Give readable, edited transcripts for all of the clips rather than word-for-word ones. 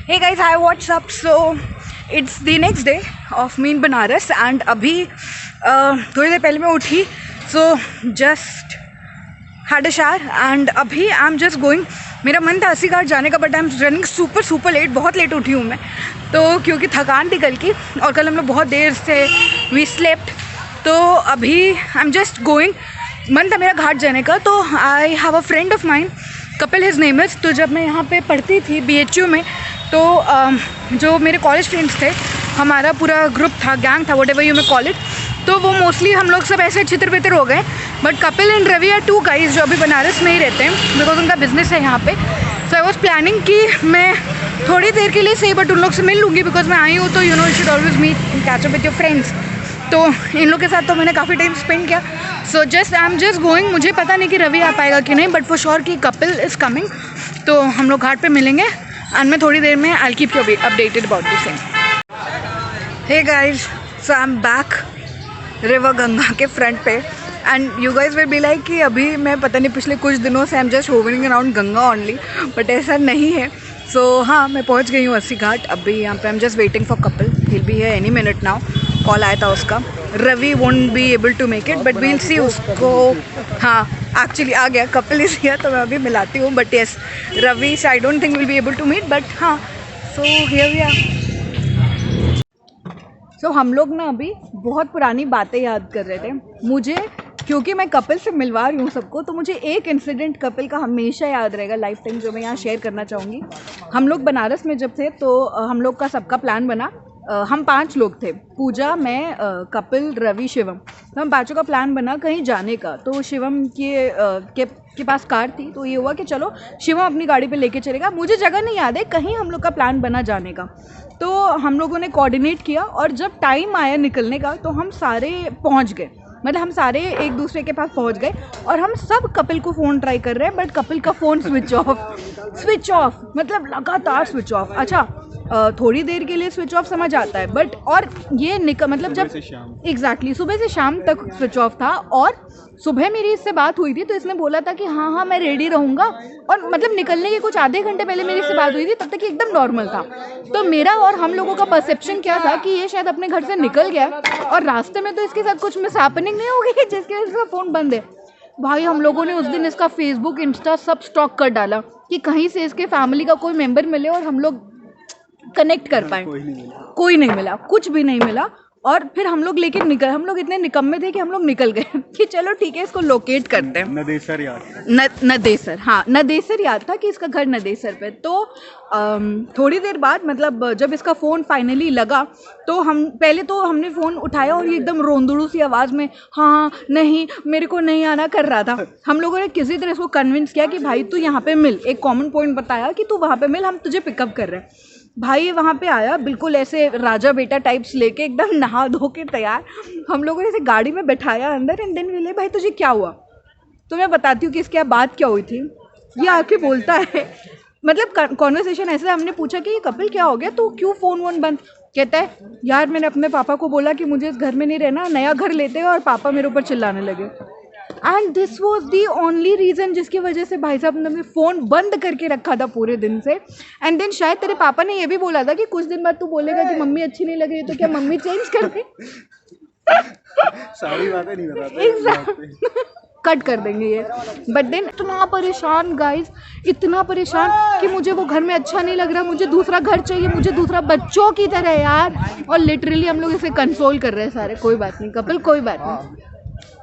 Hey guys, hi, what's up? So it's the next day of me in Banaras and अभी थोड़ी देर पहले मैं उठी, so just had a shower and अभी I'm just going. मेरा मन था अस्सी घाट जाने का but I am running super late, बहुत लेट उठी हूँ मैं तो, क्योंकि थकान थी कल की और कल हम लोग बहुत देर से वी स्लेप्ट. तो अभी आई एम जस्ट गोइंग. मन था मेरा घाट जाने का, तो I have a friend of mine, Kapil his name is. तो जब मैं यहाँ पे पढ़ती थी BHU में, तो जो मेरे कॉलेज फ्रेंड्स थे, हमारा पूरा ग्रुप था, गैंग था, whatever you may call it, तो वो मोस्टली हम लोग सब ऐसे छितर-बितर हो गए. But Kapil and Ravi are two guys जो अभी बनारस में ही रहते हैं, बिकॉज उनका बिजनेस है यहाँ पे. सो आई वॉज प्लानिंग कि मैं थोड़ी देर के लिए सही बट उन लोग से मिल लूँगी, बिकॉज मैं आई हूँ तो you know you should always meet and catch up with your friends. तो इन लोग के साथ तो मैंने काफ़ी टाइम स्पेंड किया. So just I am just going. मुझे पता नहीं कि रवि आ पाएगा कि नहीं, बट फॉर श्योर कि कपिल इज़ कमिंग. तो हम लोग घाट पे मिलेंगे एंड मैं थोड़ी देर में I keep you updated about this thing. Hey guys, so I am back river Ganga के फ्रंट पे and you guys will be like कि अभी मैं पता नहीं पिछले कुछ दिनों से I am just hovering around Ganga only, but ऐसा नहीं है. सो हाँ, मैं पहुँच गई हूँ अस्सी घाट. अभी यहाँ पे I am just waiting for Kapil. He'll be है एनी मिनट नाउ. कॉल आया था उसका. Ravi won't be able to make it but we'll see. उसको हाँ एक्चुअली आ गया, कपिल इज हियर, तो मैं अभी मिलाती हूँ. But yes, Ravi I don't think will be able to meet, but हाँ. So here we are. So हम लोग ना अभी बहुत पुरानी बातें याद कर रहे थे. मुझे, क्योंकि मैं कपिल से मिलवा रही हूँ सबको, तो मुझे एक इंसिडेंट कपिल का हमेशा याद रहेगा लाइफ टाइम, जो मैं यहाँ शेयर करना चाहूँगी. हम लोग बनारस में जब थे तो हम लोग का सबका प्लान बना. हम 5 लोग थे, पूजा, मैं, कपिल, रवि, शिवम. तो हम 5 का प्लान बना कहीं जाने का. तो शिवम के पास कार थी, तो ये हुआ कि चलो शिवम अपनी गाड़ी पे लेके चलेगा. मुझे जगह नहीं याद है, कहीं हम लोग का प्लान बना जाने का. तो हम लोगों ने कोऑर्डिनेट किया और जब टाइम आया निकलने का तो हम सारे पहुंच गए. मतलब हम सारे एक दूसरे के पास पहुंच गए और हम सब कपिल को फ़ोन ट्राई कर रहे हैं, बट कपिल का फ़ोन स्विच ऑफ, मतलब लगातार स्विच ऑफ. अच्छा, थोड़ी देर के लिए स्विच ऑफ समझ आता है, बट और ये मतलब जब एग्जैक्टली सुबह से शाम तक स्विच ऑफ था. और सुबह मेरी इससे बात हुई थी तो इसने बोला था कि हाँ मैं रेडी रहूँगा, और मतलब निकलने के कुछ आधे घंटे पहले मेरी इससे बात हुई थी, तब तक ये एकदम नॉर्मल था. तो मेरा और हम लोगों का परसेप्शन क्या था कि ये शायद अपने घर से निकल गया और रास्ते में तो इसके साथ कुछ मिसहैपनिंग नहीं हो गई जिसकी वजह से इसका फ़ोन बंद है. भाई हम लोगों ने उस दिन इसका फेसबुक, इंस्टा सब स्टॉक कर डाला कि कहीं से इसके फैमिली का कोई मेम्बर मिले और हम लोग कनेक्ट कर पाए. कोई नहीं मिला, कुछ भी नहीं मिला. और फिर हम लोग लेके निकल, हम लोग इतने निकम्मे थे कि हम लोग निकल गए कि चलो ठीक है इसको लोकेट करते हैं. नदेसर याद, नदेसर, हाँ नदेसर याद था कि इसका घर नदेसर पे. तो थोड़ी देर बाद, मतलब जब इसका फ़ोन फाइनली लगा, तो हमने फ़ोन उठाया और ये एकदम रोंदड़ू सी आवाज़ में हाँ नहीं मेरे को नहीं आना कर रहा था. हम लोगों ने किसी तरह इसको कन्विंस किया कि भाई तू यहाँ पे मिल. एक कॉमन पॉइंट बताया कि तू वहाँ पे मिल, हम तुझे पिकअप कर रहे हैं. भाई वहाँ पे आया बिल्कुल ऐसे राजा बेटा टाइप्स लेके, एकदम नहा धो के तैयार. हम लोगों ने ऐसे गाड़ी में बैठाया अंदर एंड देन बोले भाई तुझे क्या हुआ. तो मैं बताती हूँ कि इसके बात क्या हुई थी. ये आके बोलता है, मतलब कॉन्वर्सेशन ऐसे, हमने पूछा कि कपिल क्या हो गया, तो क्यों फ़ोन वोन बंद. कहता है यार मैंने अपने पापा को बोला कि मुझे इस घर में नहीं रहना, नया घर लेते हैं, और पापा मेरे ऊपर चिल्लाने लगे. And this was the only reason जिसकी वजह से भाई साहब ने फ़ोन बंद करके रखा था पूरे दिन से. एंड देन शायद तेरे पापा ने ये भी बोला था कि कुछ दिन बाद तू बोलेगा कि मम्मी अच्छी नहीं लग रही, तो क्या मम्मी चेंज कर दे. सारी बातें नहीं बताते, कट कर देंगे ये. बट देन इतना परेशान गाइज, इतना परेशान कि मुझे वो घर में अच्छा नहीं लग रहा, मुझे दूसरा घर चाहिए, मुझे दूसरा बच्चों की तरह यार. और लिटरली हम लोग इसे कंसोल कर रहे हैं सारे, कोई बात नहीं कपिल, कोई बात नहीं.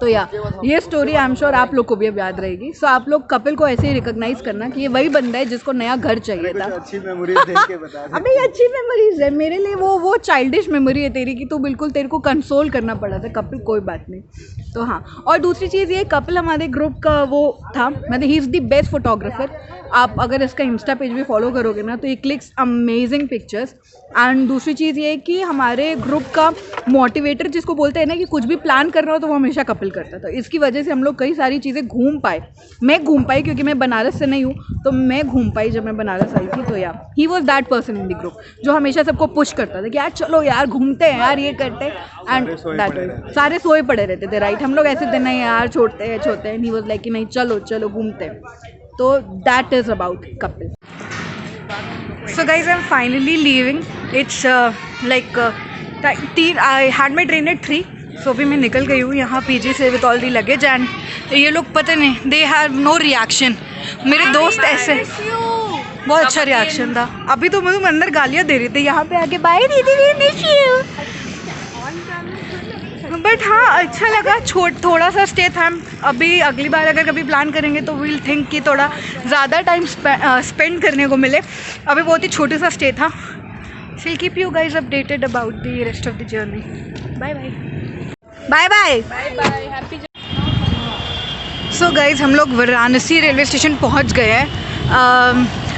तो ये स्टोरी आई एम श्योर आप लोग को भी अब याद रहेगी. सो आप लोग कपिल को ऐसे ही रिकॉग्नाइज करना कि ये वही बंदा है जिसको नया घर चाहिए था. अच्छी मेमोरीज देख के बता दे. अबे ये अच्छी मेमोरीज है मेरे लिए, वो चाइल्डिश मेमोरी है तेरी की, तो बिल्कुल तेरे को कंसोल करना पड़ा था कपिल, कोई बात नहीं. तो हाँ, और दूसरी चीज़ ये, कपिल हमारे ग्रुप का वो था, मतलब he is the best photographer. आप अगर इसका इंस्टा पेज भी फॉलो करोगे ना तो ये क्लिक्स अमेजिंग पिक्चर्स. एंड दूसरी चीज़ ये कि हमारे ग्रुप का मोटिवेटर जिसको बोलते हैं ना कि कुछ भी प्लान करना हो तो वो हमेशा कपिल करता था. इसकी वजह से हम लोग कई सारी चीज़ें घूम पाए. मैं घूम पाई क्योंकि मैं बनारस से नहीं हूँ, तो मैं घूम पाई जब मैं बनारस आई थी. तो he was that person in the group जो हमेशा सबको पुश करता था कि यार चलो यार घूमते हैं यार, ये करते हैं. एंड दैट सारे सोए पड़े रहते थे, राइट. हम लोग ऐसे थे नहीं यार छोड़ते हैं. ही वॉज लाइक कि नहीं चलो घूमते हैं. तो that is about Kapil. So guys, I'm finally leaving. It's like I had my train at 3. So अभी मैं निकल गई हूँ यहाँ पीजी से with all the luggage and ये लोग पता नहीं दे हैव नो रिएक्शन. मेरे दोस्त ऐसे बहुत अच्छा रिएक्शन था. अभी तो मुझे अंदर गालियाँ दे रही थी यहाँ पे आके बाय दीदी वी मिस यू. बट हाँ अच्छा लगा. थोड़ा सा स्टे था. अभी अगली बार अगर कभी प्लान करेंगे तो वील थिंक कि थोड़ा ज़्यादा टाइम स्पेंड करने को मिले. अभी बहुत ही छोटा सा स्टे था. She will keep you guys updated about the rest of the journey. Bye bye bye bye bye bye happy. So guys हम लोग वाराणसी रेलवे स्टेशन पहुंच गए हैं.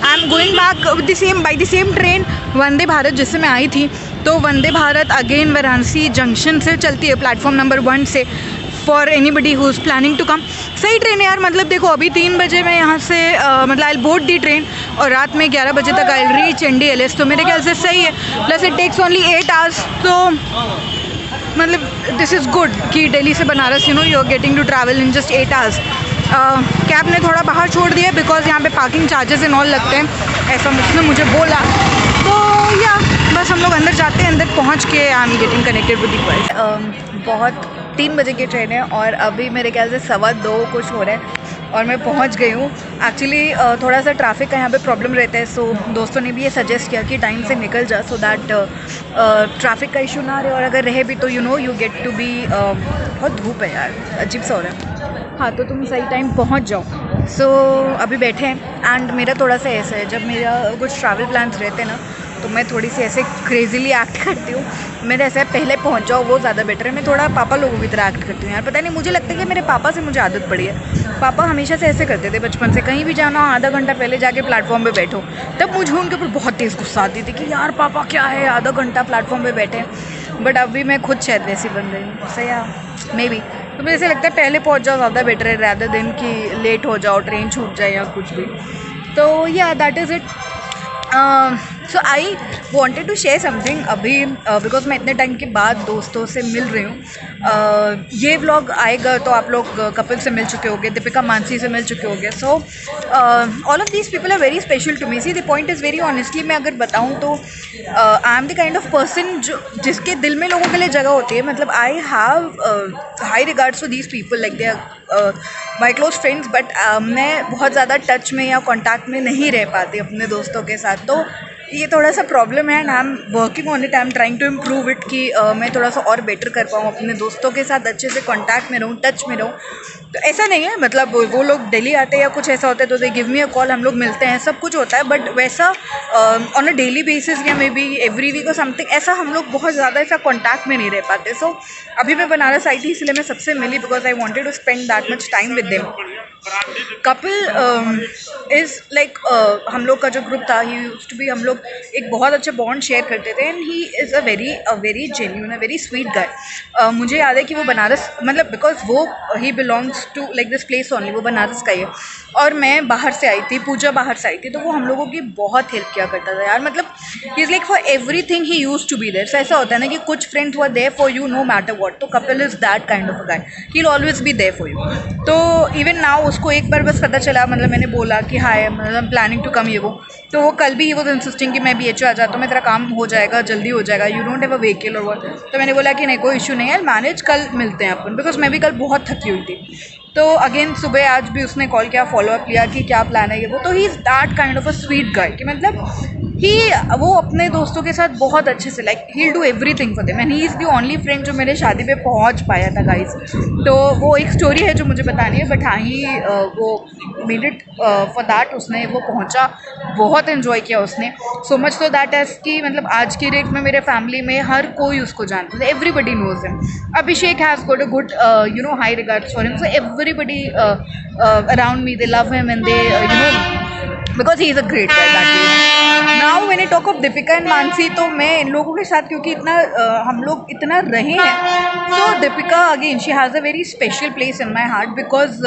I am going back by the same train Vande Bharat जिससे मैं आई थी. तो वंदे भारत अगेन वाराणसी जंक्शन से चलती है प्लेटफॉर्म नंबर 1 से for anybody who is planning to come. सही ट्रेन है यार. मतलब देखो अभी 3 बजे मैं यहाँ से मतलब आई बोर्ड दी ट्रेन और रात में 11 बजे तक आई रीच NDLS. तो मेरे ख्याल से सही है. Plus it takes only 8 hours. तो मतलब दिस इज़ गुड कि दिल्ली से Banaras you are getting to travel in just 8 hours. Cab ने थोड़ा बाहर छोड़ दिया बिकॉज यहाँ पे पार्किंग चार्जेस एंड ऑल लगते हैं, ऐसा उसने मुझे बोला. तो या बस हम लोग अंदर जाते हैं. अंदर पहुँच के I am getting connected with the बहुत 3 बजे की ट्रेन है और अभी मेरे ख्याल से 2:15 कुछ हो रहा है और मैं पहुंच गई हूँ. एक्चुअली थोड़ा सा ट्रैफिक का यहाँ पे प्रॉब्लम रहता है. सो दोस्तों ने भी ये सजेस्ट किया कि टाइम से निकल जा सो दैट ट्रैफिक का इशू ना रहे. और अगर रहे भी तो यू गेट टू बी बहुत धूप है यार, अजीब सा हो रहा है. हाँ तो तुम सही टाइम पहुँच जाओ. सो अभी बैठे हैं एंड मेरा थोड़ा सा ऐसा है जब मेरा कुछ ट्रैवल प्लान्स रहते हैं ना तो मैं थोड़ी सी ऐसे क्रेजीली एक्ट करती हूँ. मेरा ऐसा है पहले पहुँच जाओ वो ज़्यादा बेटर है. मैं थोड़ा पापा लोगों की तरह एक्ट करती हूँ यार. पता नहीं मुझे लगता है कि मेरे पापा से मुझे आदत पड़ी है. पापा हमेशा से ऐसे करते थे बचपन से. कहीं भी जाना आधा घंटा पहले जाके प्लेटफॉर्म पे बैठो. तब मुझे उनके ऊपर बहुत तेज़ गुस्सा आती थी कि यार पापा क्या है आधा घंटा प्लेटफॉर्म पे बैठे. बट अभी मैं खुद शायद वैसी बन गई हूँ. सही है मे बी. तो मुझे ऐसे लगता है पहले पहुँच जाओ ज़्यादा बेटर है रैदर देन कि लेट हो जाओ, ट्रेन छूट जाए या कुछ भी. तो या that is it. So I wanted to share something अभी बिकॉज मैं इतने टाइम के बाद दोस्तों से मिल रही हूँ. ये व्लॉग आएगा तो आप लोग कपिल से मिल चुके होंगे, दीपिका मानसी से मिल चुके होंगे. So all of these people are very special to me. See the point is very honestly मैं अगर बताऊँ तो I am the kind of person जो जिसके दिल में लोगों के लिए जगह होती है. मतलब I have high regards to these people like they are my close friends. But मैं बहुत ज़्यादा टच में या कॉन्टैक्ट में नहीं रह पाती अपने दोस्तों के साथ. तो ये थोड़ा सा प्रॉब्लम है and I am working on it. I am trying to improve it कि मैं थोड़ा सा और बेटर कर पाऊँ, अपने दोस्तों के साथ अच्छे से कॉन्टैक्ट में रहूँ, टच में रहूँ. तो ऐसा नहीं है मतलब वो लोग दिल्ली आते हैं या कुछ ऐसा होता है तो they give me a call, हम लोग मिलते हैं, सब कुछ होता है. बट वैसा ऑन अ डेली बेसिस या मे बी एवरी वीक और समथिंग ऐसा हम लोग बहुत ज़्यादा ऐसा कॉन्टैक्ट में नहीं रह पाते. सो अभी मैं बनारस आई थी इसलिए मैं सबसे मिली because I wanted to spend that much time with them. Kapil is like हम लोग का जो ग्रुप था ही यूज्ड टू बी, हम लोग एक बहुत अच्छे बॉन्ड शेयर करते थे and he is a very genuine a very sweet guy. मुझे याद है कि वो बनारस मतलब बिकॉज वो he belongs to like this place only, वो बनारस का ही है और मैं बाहर से आई थी, पूजा बाहर से आई थी. तो वो हम लोगों की बहुत हेल्प किया करता था यार. मतलब he is like for everything he used to be there. So ऐसा होता है ना कि कुछ friends were there for you no matter what. तो Kapil is that kind of a guy. He will always be there for you. तो even now उसको एक बार बस पता चला, मतलब मैंने बोला कि हाय मतलब प्लानिंग टू कम ये वो, तो वो कल भी ही वो इंसिस्टिंग कि मैं BHO आ जाता हूँ, मैं तेरा काम हो जाएगा, जल्दी हो जाएगा, you don't have a vehicle और वो. तो मैंने बोला कि नहीं कोई इशू नहीं है, मैनेज, कल मिलते हैं अपन. बिकॉज मैं भी कल बहुत थकी हुई थी. तो अगेन सुबह आज भी उसने कॉल किया, फॉलोअप लिया कि क्या प्लान है ये वो. तो he is that kind of a sweet guy कि मतलब वो अपने दोस्तों के साथ बहुत अच्छे से like he will do everything for them and he is the only friend जो मेरे शादी पे पहुंच पाया था गाइस. तो वो एक स्टोरी है जो मुझे बतानी है. बट हाँ ही वो मेड इट फॉर दैट. उसने वो पहुंचा, बहुत इन्जॉय किया उसने. सो मच तो दैट एज कि मतलब आज की डेट में मेरे फैमिली में हर कोई उसको जानता है. Everybody knows him. Abhishek has got a good high regards for him. So everybody around me they love him and they because he is a great guy that way. Now when I talk of Deepika and Mansi तो मैं इन लोगों के साथ क्योंकि इतना हम लोग इतना रहे हैं. So Deepika again she has a very special place in my heart because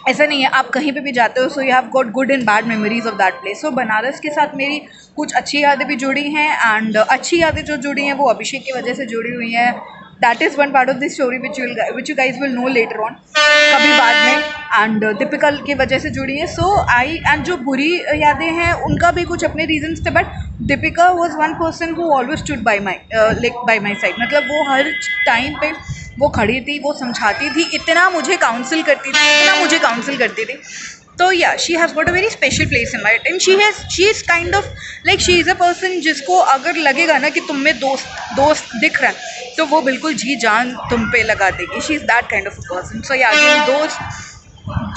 ऐसा नहीं है आप कहीं पे भी जाते हो so you have got good and bad memories of that place. So Banaras के साथ मेरी कुछ अच्छी यादें भी जुड़ी हैं एंड अच्छी यादें जो जुड़ी हैं वो अभिषेक की वजह से जुड़ी हुई हैं. That is one part of this story which you guys will know later on, कभी बाद में. एंड दीपिका की वजह से जुड़ी है. सो आई एंड जो बुरी यादें हैं उनका भी कुछ अपने रीजंस थे, but Deepika was one person who always stood by my side. मतलब वो हर टाइम पे वो खड़ी थी, वो समझाती थी, इतना मुझे काउंसिल करती थी. तो या she has got a very special place in my heart. And she is kind of like she is a person जिसको अगर लगेगा ना कि तुम में दोस्त दिख रहा है तो वो बिल्कुल जी जान तुम पे लगा देगी. She is that kind of a person. So yeah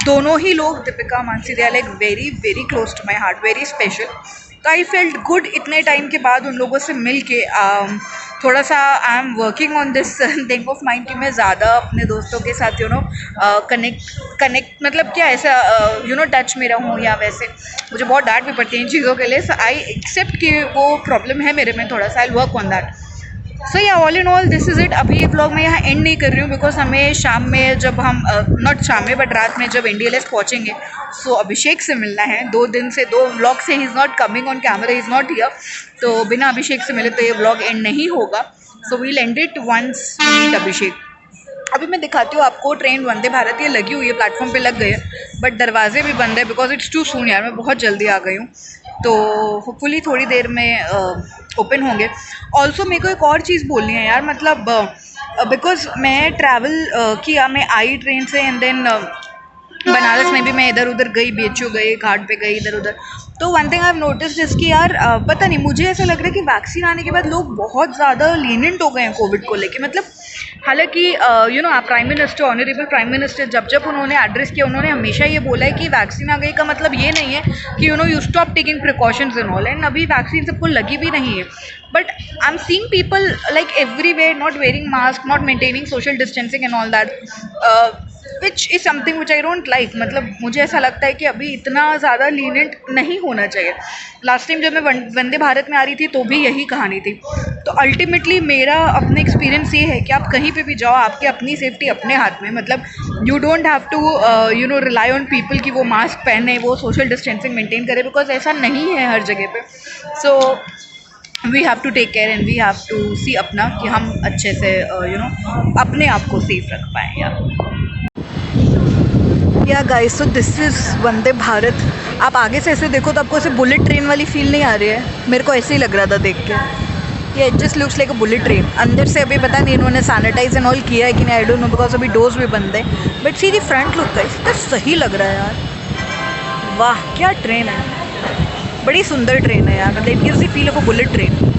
दोनों ही लोग, Deepika, Mansi, they are like very very close to my heart, very special. तो आई फेल्ट गुड इतने टाइम के बाद उन लोगों से मिल के. थोड़ा सा I am working on this thing of mind कि मैं ज़्यादा अपने दोस्तों के साथ कनेक्ट मतलब क्या ऐसा टच में रहूँ, या वैसे मुझे बहुत डांट भी पड़ती है इन चीज़ों के लिए. सो आई एक्सेप्ट कि वो प्रॉब्लम है मेरे में थोड़ा सा. I work on that. So yeah all in all this is it. अभी ये व्लॉग मैं यहाँ एंड नहीं कर रही हूँ बिकॉज हमें शाम में जब हम नॉट शाम में बट रात में जब NDLS पहुँचेंगे सो अभिषेक से मिलना है. 2 व्लॉग से he is not coming on camera, is not here. तो बिना अभिषेक से मिले तो ये व्लॉग एंड नहीं होगा. So we'll end it once we meet Abhishek. अभी मैं दिखाती हूँ आपको ट्रेन वंदे भारत ये लगी हुई है, प्लेटफॉर्म पे लग गई है बट दरवाजे भी बंद है बिकॉज इट्स टू सून यार. मैं बहुत जल्दी आ गई हूँ तो होपफुली थोड़ी देर में ओपन होंगे. ऑल्सो मेरे को एक और चीज़ बोलनी है यार, मतलब बिकॉज मैं ट्रैवल किया, मैं आई ट्रेन से एंड देन बनारस में भी मैं इधर उधर गई, BHU गई, घाट पे गई, इधर उधर. तो one thing I have noticed इसकी यार पता नहीं, मुझे ऐसा लग रहा है कि वैक्सीन आने के बाद लोग बहुत ज़्यादा लीनियंट हो गए हैं कोविड को लेके. मतलब हालांकि prime minister, honourable prime minister जब उन्होंने एड्रेस किया उन्होंने हमेशा ये बोला है कि वैक्सीन आ गई का मतलब ये नहीं है कि you stop taking precautions and all. And अभी वैक्सीन सबको लगी भी नहीं है but I am seeing people like everywhere not wearing mask, not maintaining social distancing and all that, which is something which I don't like. मतलब मुझे ऐसा लगता है कि अभी इतना ज़्यादा लीनियंट नहीं होना चाहिए. लास्ट टाइम जब मैं वंदे भारत में आ रही थी तो भी यही कहानी थी. तो अल्टीमेटली मेरा अपना एक्सपीरियंस ये है कि आप कहीं पे भी जाओ, आपकी अपनी सेफ्टी अपने हाथ में. मतलब you don't have to rely on people कि वो मास्क पहने, वो सोशल डिस्टेंसिंग मेंटेन करें, बिकॉज ऐसा नहीं है हर जगह पे. So we have to take care and we have to see अपना कि हम अच्छे से अपने आप को सेफ रख पाएँ. या guys, so this is Vande Bharat. आप आगे से ऐसे देखो तो आपको ऐसे बुलेट ट्रेन वाली फील नहीं आ रही है? मेरे को ऐसे ही लग रहा था देख के. ये just looks like a bullet train. अंदर से अभी पता नहीं इन्होंने सैनिटाइज एंड ऑल किया है कि नहीं, आई डोंट नो बिकॉज अभी डोर्स भी बंद है. But see the front look guys, इतना सही लग रहा है यार. वाह क्या ट्रेन है, बड़ी सुंदर ट्रेन है यार. मतलब it gives the feel of a bullet train.